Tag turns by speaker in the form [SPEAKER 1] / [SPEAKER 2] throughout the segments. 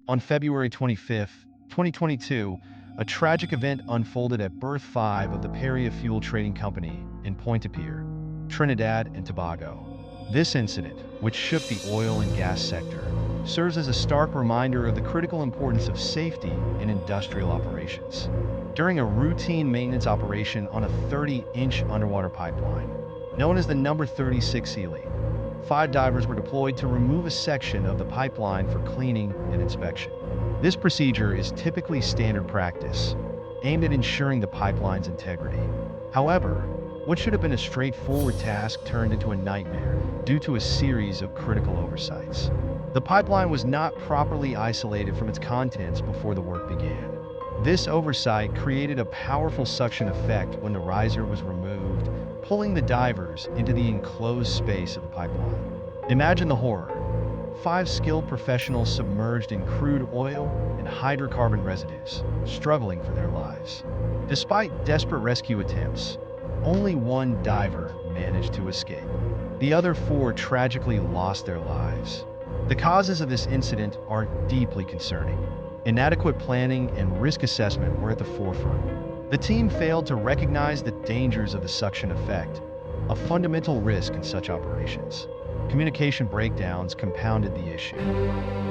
[SPEAKER 1] On February 25th, 2022, a tragic event unfolded at Berth 5 of the Paria Fuel Trading Company in Pointe-à-Pierre, Trinidad and Tobago. This incident, which shook the oil and gas sector, serves as a stark reminder of the critical importance of safety in industrial operations. During a routine maintenance operation on a 30-inch underwater pipeline, known as the number 36 Sealy, 5 divers were deployed to remove a section of the pipeline for cleaning and inspection. This procedure is typically standard practice, aimed at ensuring the pipeline's integrity. However, what should have been a straightforward task turned into a nightmare due to a series of critical oversights. The pipeline was not properly isolated from its contents before the work began. This oversight created a powerful suction effect when the riser was removed, pulling the divers into the enclosed space of the pipeline. Imagine the horror. 5 skilled professionals submerged in crude oil and hydrocarbon residues, struggling for their lives. Despite desperate rescue attempts, only 1 diver managed to escape. The other 4 tragically lost their lives. The causes of this incident are deeply concerning. Inadequate planning and risk assessment were at the forefront. The team failed to recognize the dangers of the suction effect, a fundamental risk in such operations. Communication breakdowns compounded the issue.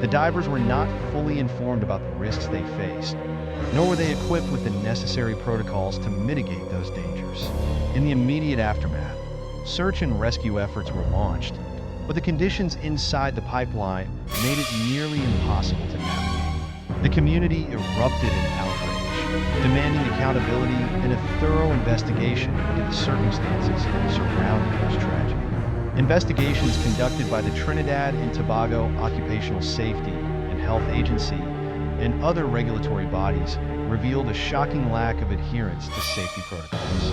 [SPEAKER 1] The divers were not fully informed about the risks they faced, nor were they equipped with the necessary protocols to mitigate those dangers. In the immediate aftermath, search and rescue efforts were launched, but the conditions inside the pipeline made it nearly impossible to navigate. The community erupted in outrage, demanding accountability and a thorough investigation into the circumstances surrounding this tragedy. Investigations conducted by the Trinidad and Tobago Occupational Safety and Health Agency and other regulatory bodies revealed a shocking lack of adherence to safety protocols.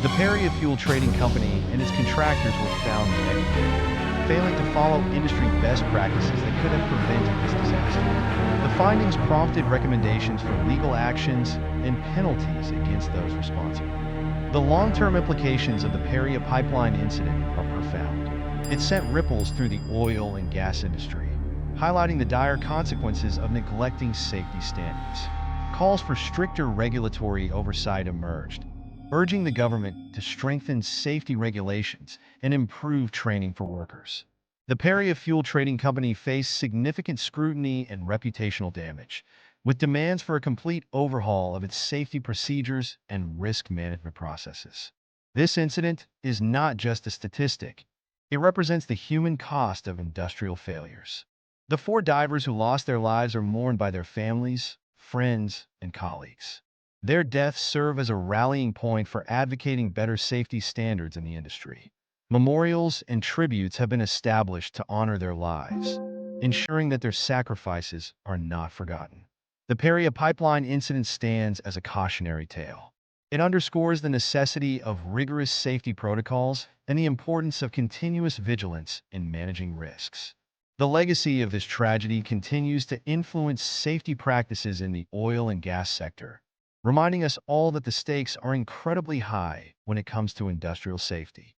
[SPEAKER 1] The Paria Fuel Trading Company and its contractors were found negligent, failing to follow industry best practices that could have prevented this disaster. The findings prompted recommendations for legal actions and penalties against those responsible. The long-term implications of the Paria Pipeline Incident are profound. It sent ripples through the oil and gas industry, highlighting the dire consequences of neglecting safety standards. Calls for stricter regulatory oversight emerged, urging the government to strengthen safety regulations and improve training for workers. The Paria Fuel Trading Company faced significant scrutiny and reputational damage, with demands for a complete overhaul of its safety procedures and risk management processes. This incident is not just a statistic. It represents the human cost of industrial failures. The 4 divers who lost their lives are mourned by their families, friends, and colleagues. Their deaths serve as a rallying point for advocating better safety standards in the industry. Memorials and tributes have been established to honor their lives, ensuring that their sacrifices are not forgotten. The Paria Pipeline Incident stands as a cautionary tale. It underscores the necessity of rigorous safety protocols and the importance of continuous vigilance in managing risks. The legacy of this tragedy continues to influence safety practices in the oil and gas sector, reminding us all that the stakes are incredibly high when it comes to industrial safety.